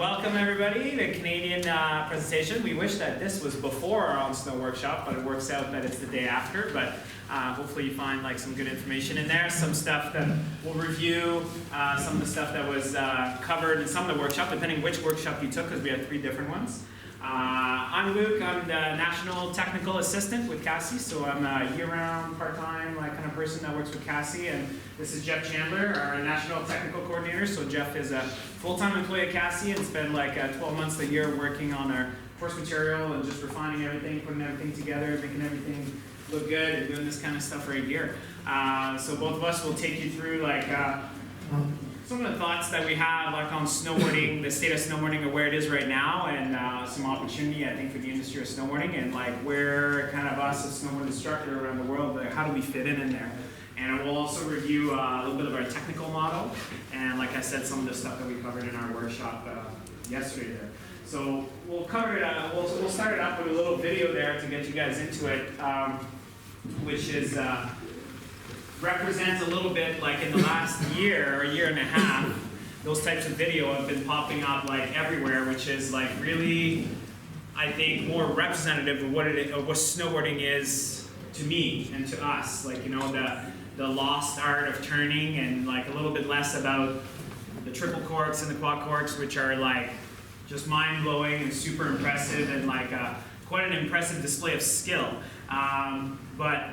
Welcome everybody to Canadian presentation. We wish that this was before our own snow workshop, but it works out that it's the day after. But hopefully you find like some good information in there, some stuff that we'll review, some of the stuff that was covered in some of the workshop, depending which workshop you took, because we had 3 different ones. I'm Luke. I'm the National Technical Assistant with CASI, so I'm a year-round, part-time kind of person that works with CASI. And this is Jeff Chandler, our National Technical Coordinator. So Jeff is a full-time employee at CASI and spent like 12 months a year working on our course material and just refining everything, putting everything together, making everything look good, and doing this kind of stuff right here. So both of us will take you through some of the thoughts that we have on snowboarding, the state of snowboarding and where it is right now, and some opportunity I think for the industry of snowboarding, and where kind of us as snowboard instructor around the world, how do we fit in there. And we'll also review a little bit of our technical model, and like I said, some of the stuff that we covered in our workshop yesterday there. So we'll cover it, we'll start it up with a little video there to get you guys into it, which is represents a little bit in the last year or year and a half, those types of video have been popping up everywhere, which is really, I think, more representative of what snowboarding is to me and to us. The lost art of turning, and a little bit less about the triple corks and the quad corks, which are just mind-blowing and super impressive, and quite an impressive display of skill. But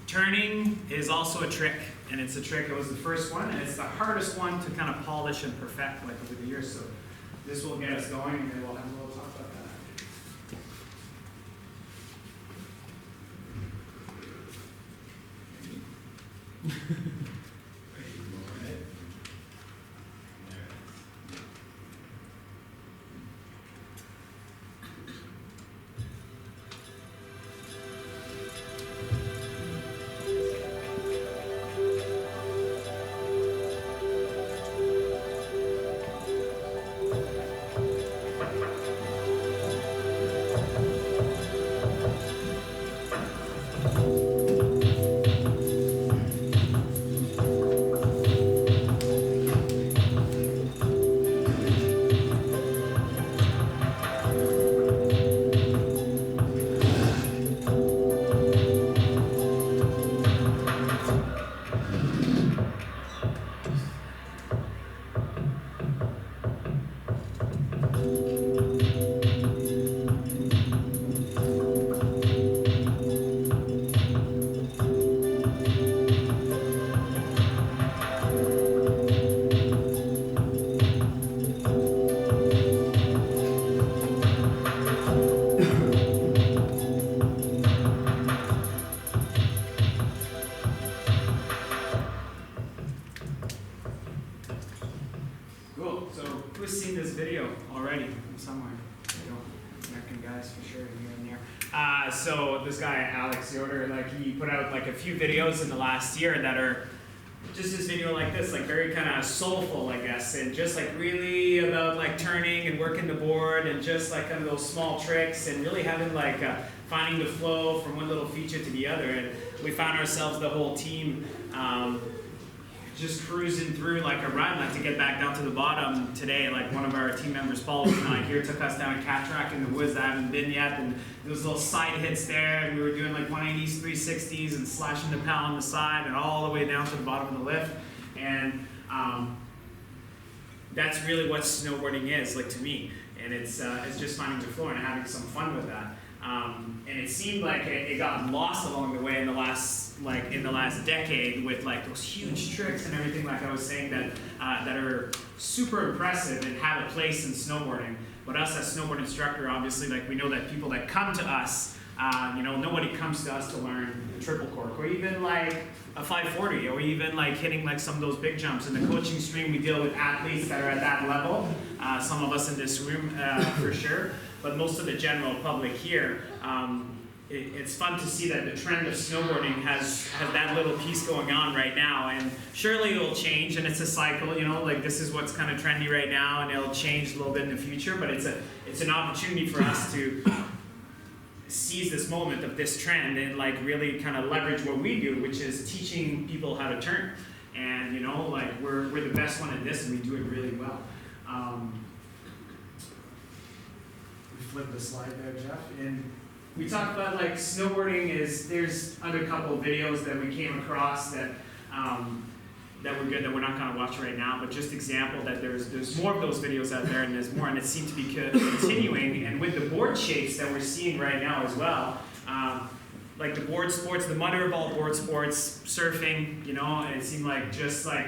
turning is also a trick, and it's a trick. It was the first one, and it's the hardest one to kind of polish and perfect over the years. So this will get us going, and then we'll have a little talk about that. So this guy, Alex Yoder, he put out a few videos in the last year that are just this video like this, very kind of soulful, I guess, and just really about turning and working the board, and just kind of those small tricks, and really having finding the flow from one little feature to the other. And we found ourselves, the whole team, just cruising through a run, to get back down to the bottom today. One of our team members, Paul, here, took us down a cat track in the woods that I haven't been yet, and there was little side hits there, and we were doing 180s, 360s, and slashing the pal on the side, and all the way down to the bottom of the lift. And that's really what snowboarding is, to me. And it's just finding the floor and having some fun with that. And it seemed like it got lost along the way in the last decade, with those huge tricks and everything, I was saying, that are super impressive and have a place in snowboarding. But us as snowboard instructor, obviously, we know that people that come to us, nobody comes to us to learn the triple cork, or even a 540, or even hitting some of those big jumps. In the coaching stream, we deal with athletes that are at that level. Some of us in this room, for sure. But most of the general public here, it's fun to see that the trend of snowboarding has that little piece going on right now, and surely it'll change, and it's a cycle, this is what's kind of trendy right now, and it'll change a little bit in the future, but it's an opportunity for us to seize this moment of this trend and really kind of leverage what we do, which is teaching people how to turn. And we're the best one at this, and we do it really well. Flip the slide there, Jeff. And we talked about like snowboarding there's a couple of videos that we came across that that were good that we're not going to watch right now, but just example that there's more of those videos out there, and there's more, and it seems to be continuing. And with the board shapes that we're seeing right now as well, like the board sports, the mother of all board sports, surfing, you know, and it seemed like just like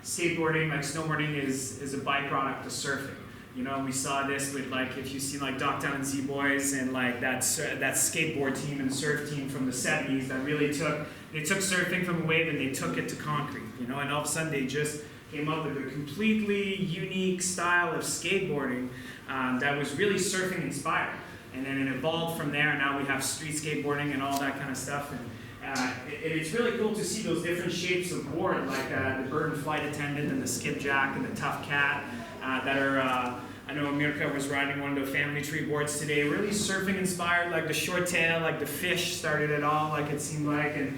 skateboarding, like snowboarding is a byproduct of surfing. You know, we saw this with like, if you've seen like Dogtown and Z-Boys and like that skateboard team and surf team from the 70s that really took surfing from a wave and they took it to concrete, you know, and all of a sudden they just came up with a completely unique style of skateboarding that was really surfing inspired. And then it evolved from there, and now we have street skateboarding and all that kind of stuff. And it's really cool to see those different shapes of board, like the bird and flight attendant and the skipjack and the tough cat that are, I know Mirka was riding one of the family tree boards today, really surfing inspired, like the short tail, like the fish started it all, like it seemed like. And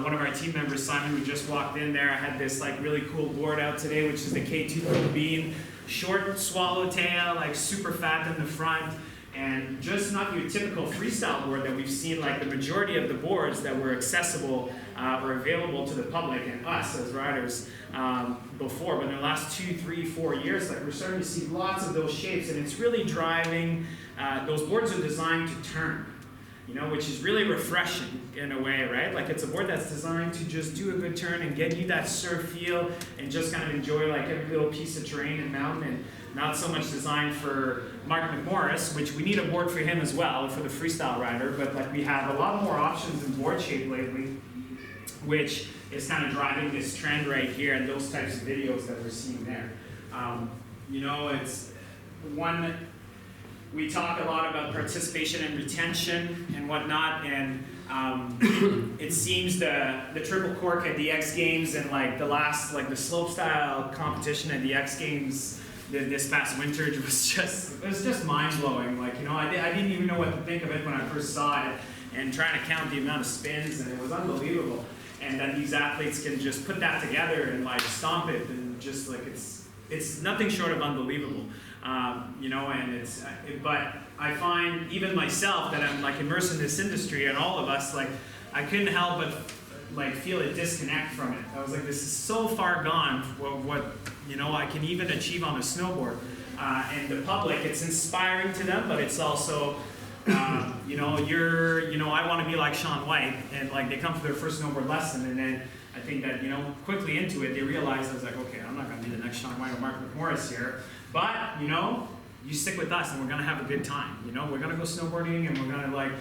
one of our team members, Simon, who just walked in there, had this like really cool board out today, which is the K2 Little Bean, short swallowtail, like super fat in the front. And just not your typical freestyle board that we've seen, like the majority of the boards that were accessible or available to the public and us as riders before. But in the last 2, 3, 4 years, like we're starting to see lots of those shapes, and it's really driving. Those boards are designed to turn, you know, which is really refreshing in a way, right? Like it's a board that's designed to just do a good turn and get you that surf feel and just kind of enjoy like every little piece of terrain and mountain, and not so much designed for Mark McMorris, which we need a board for him as well, for the freestyle rider, but like we have a lot more options in board shape lately, which is kind of driving this trend right here and those types of videos that we're seeing there. You know, it's one, we talk a lot about participation and retention and whatnot, and it seems the triple cork at the X Games and like the last, like the slopestyle competition at the X Games this past winter was just mind-blowing. Like, you know, I didn't even know what to think of it when I first saw it, and trying to count the amount of spins, and it was unbelievable. And then these athletes can just put that together and like stomp it, and just like it's nothing short of unbelievable. You know, and but I find even myself that I'm like immersed in this industry, and all of us, like I couldn't help but like feel a disconnect from it. I was like, this is so far gone what you know I can even achieve on a snowboard. And the public, it's inspiring to them, but it's also you know, I want to be like Shaun White, and like they come for their first snowboard lesson, and then I think that, you know, quickly into it, they realize I was like, okay, I'm not going to be the next Shaun White or Mark McMorris here, but you know, you stick with us and we're going to have a good time. You know, we're going to go snowboarding and we're going to like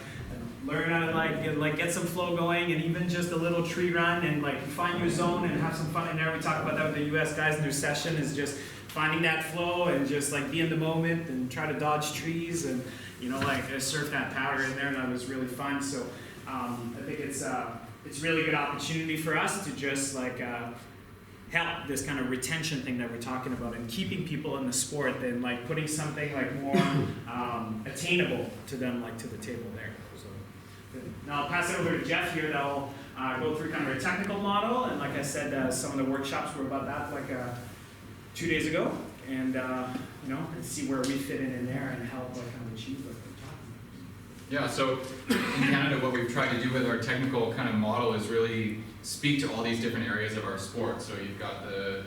learn how to get some flow going, and even just a little tree run, and like find your zone and have some fun in there. We talk about that with the US guys in their session, is just finding that flow and just like be in the moment and try to dodge trees, and you know, like surf that powder in there, and that was really fun. So I think it's really good opportunity for us to just like help this kind of retention thing that we're talking about, and keeping people in the sport, and like putting something like more attainable to them, like to the table there. So now I'll pass it over to Jeff here that'll go through kind of a technical model, and like I said, some of the workshops were about that like 2 days ago, and you know, and see where we fit in there and help like kind of achieve what we're talking about. Yeah, so in Canada, what we've tried to do with our technical kind of model is really speak to all these different areas of our sport. So you've got the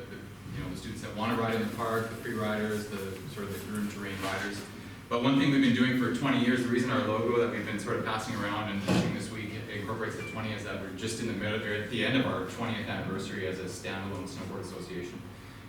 students that want to ride in the park, the free riders, the sort of the groomed terrain riders. But one thing we've been doing for 20 years, the reason our logo that we've been sort of passing around and teaching this week incorporates the 20, is that we're just in the middle, or at the end of our 20th anniversary as a standalone snowboard association.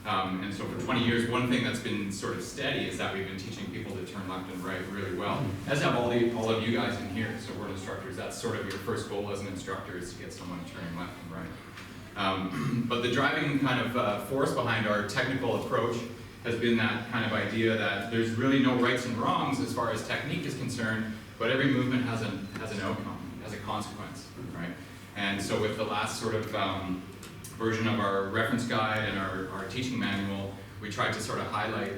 And so for 20 years, one thing that's been sort of steady is that we've been teaching people to turn left and right really well, as have all of you guys in here. So we're instructors. That's sort of your first goal as an instructor, is to get someone turning left and right. But the driving kind of force behind our technical approach has been that kind of idea that there's really no rights and wrongs as far as technique is concerned, but every movement has an outcome, has a consequence, right? And so with the last sort of version of our reference guide and our teaching manual, we tried to sort of highlight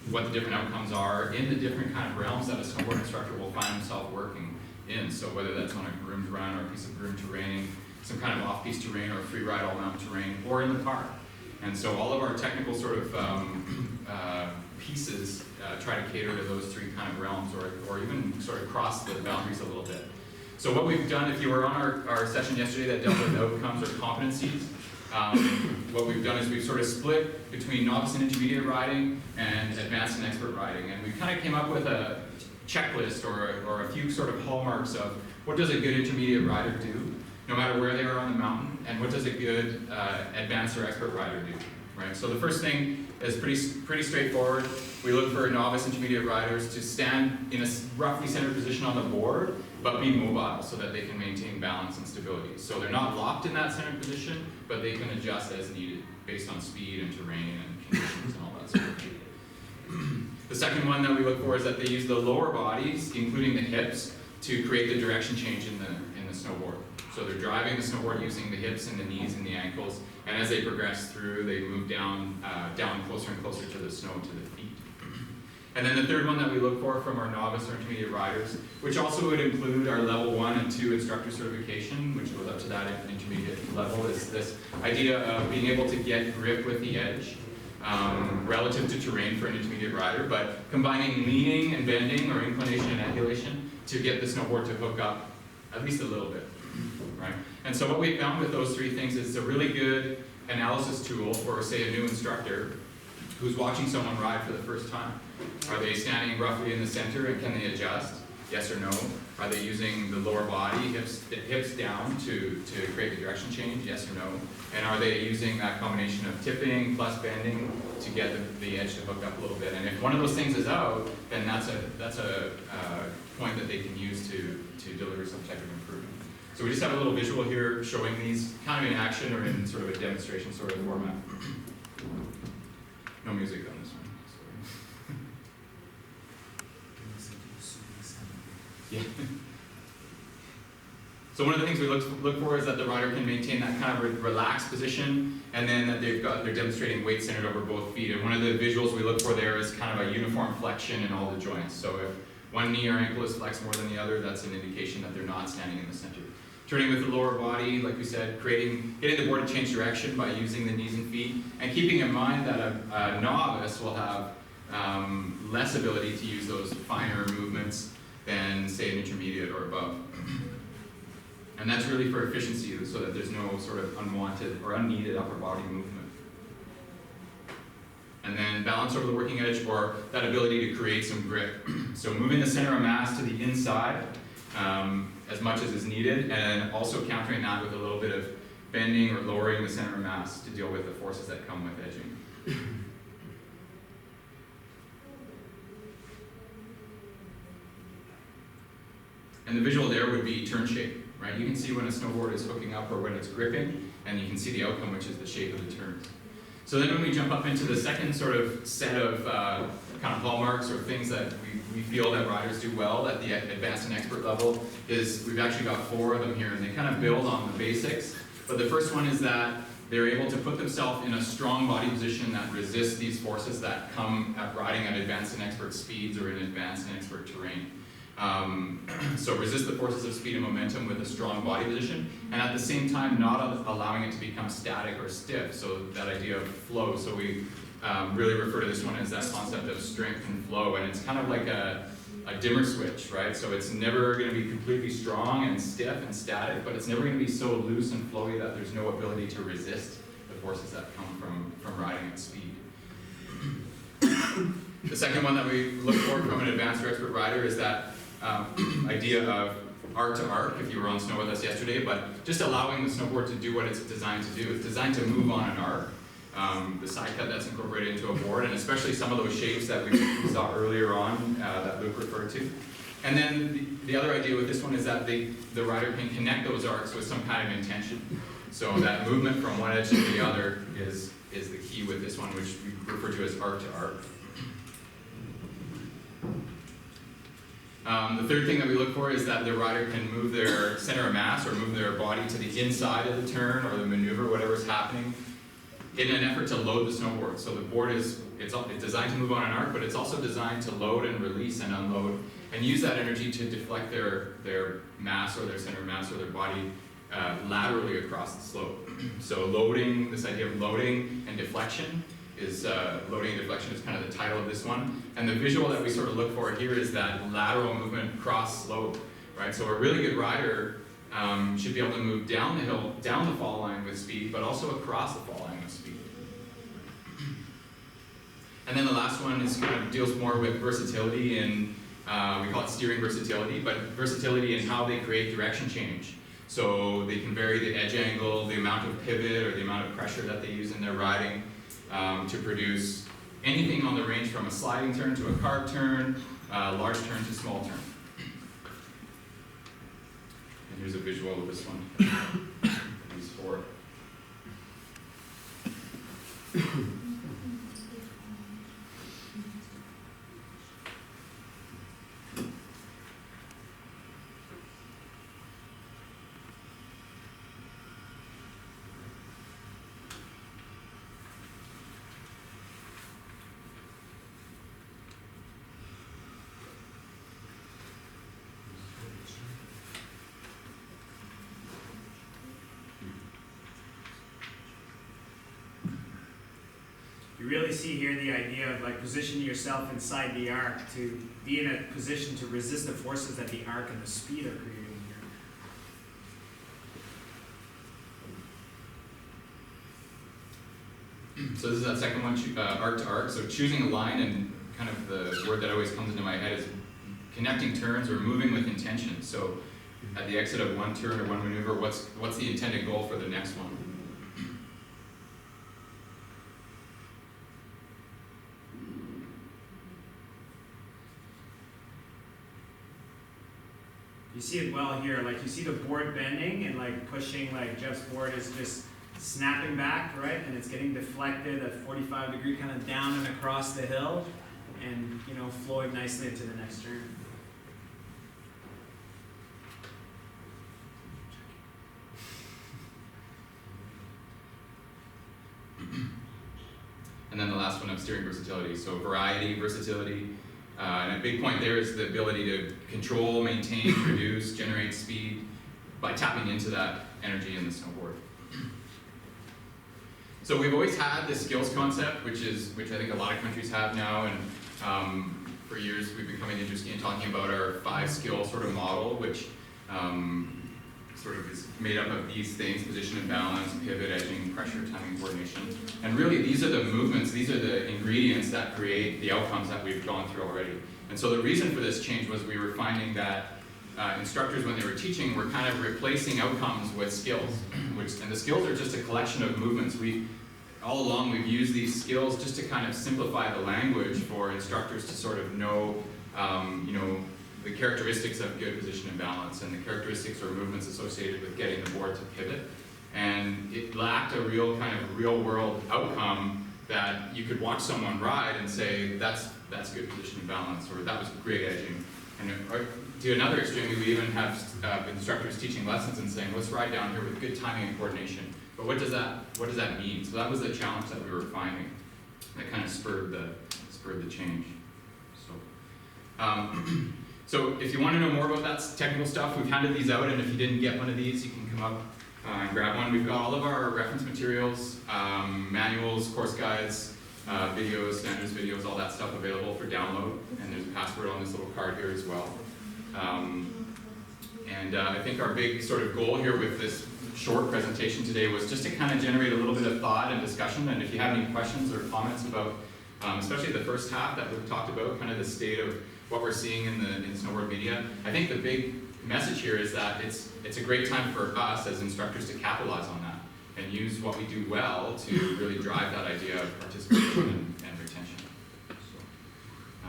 what the different outcomes are in the different kind of realms that a snowboard instructor will find himself working in. So whether that's on a groomed run or a piece of groomed terrain, some kind of off-piste terrain or free ride all mountain terrain, or in the park. And so all of our technical sort of pieces try to cater to those three kind of realms, or even sort of cross the boundaries a little bit. So what we've done, if you were on our session yesterday that dealt with outcomes or competencies, what we've done is we've sort of split between novice and intermediate riding and advanced and expert riding. And we kind of came up with a checklist or a few sort of hallmarks of what does a good intermediate rider do, no matter where they are on the mountain, and what does a good advanced or expert rider do, right? So the first thing is pretty straightforward. We look for novice intermediate riders to stand in a roughly centered position on the board, but be mobile so that they can maintain balance and stability. So they're not locked in that centered position, but they can adjust as needed based on speed and terrain and conditions and all that sort of thing. The second one that we look for is that they use the lower bodies, including the hips, to create the direction change in the snowboard. So they're driving the snowboard using the hips and the knees and the ankles, and as they progress through, they move down closer and closer to the snow, to the feet. And then the third one that we look for from our novice or intermediate riders, which also would include our level 1 and 2 instructor certification, which goes up to that intermediate level, is this idea of being able to get grip with the edge relative to terrain for an intermediate rider, but combining leaning and bending or inclination and angulation to get the snowboard to hook up at least a little bit, right? And so what we found with those three things is it's a really good analysis tool for, say, a new instructor who's watching someone ride for the first time. Are they standing roughly in the center and can they adjust? Yes or no? Are they using the lower body, hips down to create the direction change? Yes or no? And are they using that combination of tipping plus bending to get the edge to hook up a little bit? And if one of those things is out, then that's a point that they can use to deliver some type of improvement. So we just have a little visual here showing these kind of in action or in sort of a demonstration sort of format. No music on this one. Yeah. So one of the things we look for is that the rider can maintain that kind of relaxed position, and then that they're demonstrating weight centered over both feet. And one of the visuals we look for there is kind of a uniform flexion in all the joints. So if one knee or ankle is flexed more than the other, that's an indication that they're not standing in the center. Turning with the lower body, like we said, getting the board to change direction by using the knees and feet, and keeping in mind that a novice will have less ability to use those finer movements than, say, an intermediate or above. And that's really for efficiency, so that there's no sort of unwanted or unneeded upper body movement. And then balance over the working edge, or that ability to create some grip. So moving the center of mass to the inside as much as is needed, and also countering that with a little bit of bending or lowering the center of mass to deal with the forces that come with edging. And the visual there would be turn shape, right? You can see when a snowboard is hooking up or when it's gripping, and you can see the outcome, which is the shape of the turns. So then when we jump up into the second sort of set of kind of hallmarks or things that we feel that riders do well at the advanced and expert level, is we've actually got 4 of them here, and they kind of build on the basics. But the first one is that they're able to put themselves in a strong body position that resists these forces that come at riding at advanced and expert speeds or in advanced and expert terrain. So resist the forces of speed and momentum with a strong body position, and at the same time not allowing it to become static or stiff, so that idea of flow. So we really refer to this one as that concept of strength and flow, and it's kind of like a dimmer switch, right? So it's never going to be completely strong and stiff and static, but it's never going to be so loose and flowy that there's no ability to resist the forces that come from riding at speed. The second one that we look for from an advanced or expert rider is that idea of arc to arc, if you were on snow with us yesterday, but just allowing the snowboard to do what it's designed to do. It's designed to move on an arc. The side cut that's incorporated into a board, and especially some of those shapes that we saw earlier on that Luke referred to. And then the other idea with this one is that the rider can connect those arcs with some kind of intention. So that movement from one edge to the other is the key with this one, which we refer to as arc to arc. The third thing that we look for is that the rider can move their center of mass or move their body to the inside of the turn or the maneuver, whatever's happening, in an effort to load the snowboard. So the board it's designed to move on an arc, but it's also designed to load and release and unload, and use that energy to deflect their mass or their center of mass or their body laterally across the slope. So loading, this idea of loading and deflection is, loading and deflection is kind of the title of this one. And the visual that we sort of look for here is that lateral movement cross slope, right? So a really good rider should be able to move down the hill, down the fall line with speed, but also across the fall line with speed. And then the last one is kind of deals more with versatility and we call it steering versatility, but versatility in how they create direction change. So they can vary the edge angle, the amount of pivot, or the amount of pressure that they use in their riding to produce anything on the range from a sliding turn to a carved turn, large turn to small turn. And here's a visual of this one. These four. You really see here the idea of like positioning yourself inside the arc to be in a position to resist the forces that the arc and the speed are creating here. So this is that second one, arc to arc. So choosing a line, and kind of the word that always comes into my head is connecting turns or moving with intention. So at the exit of one turn or one maneuver, what's the intended goal for the next one? You see it well here, like you see the board bending and like pushing, like Jeff's board is just snapping back, right? And it's getting deflected at 45 degree kind of down and across the hill and, you know, flowing nicely into the next turn. And then the last one of steering versatility. So variety, versatility. And a big point there is the ability to control, maintain, produce, generate speed by tapping into that energy in the snowboard. So we've always had this skills concept, which I think a lot of countries have now, and for years we've been coming to Interski and talking about our 5-skill sort of model, which sort of is made up of these things: position and balance, pivot, edging, pressure, timing, coordination. And really these are the movements, these are the ingredients that create the outcomes that we've gone through already. And so the reason for this change was we were finding that instructors, when they were teaching, were kind of replacing outcomes with skills, and the skills are just a collection of movements. All along we've used these skills just to kind of simplify the language for instructors to sort of know, you know, the characteristics of good position and balance, and the characteristics or movements associated with getting the board to pivot. And it lacked a real kind of real world outcome that you could watch someone ride and say, that's good position and balance, or that was great edging. And to another extreme, we even have instructors teaching lessons and saying, let's ride down here with good timing and coordination. But what does that mean? So that was the challenge that we were finding that kind of spurred the change. So if you want to know more about that technical stuff, we've handed these out, and if you didn't get one of these, you can come up and grab one. We've got all of our reference materials, manuals, course guides, videos, standards videos, all that stuff available for download, and there's a password on this little card here as well. I think our big sort of goal here with this short presentation today was just to kind of generate a little bit of thought and discussion, and if you have any questions or comments about, especially the first half that we've talked about, kind of the state of what we're seeing in snowboard media, I think the big message here is that it's a great time for us as instructors to capitalize on that and use what we do well to really drive that idea of participation and retention. So,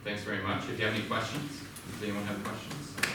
thanks very much. If you have any questions, does anyone have questions?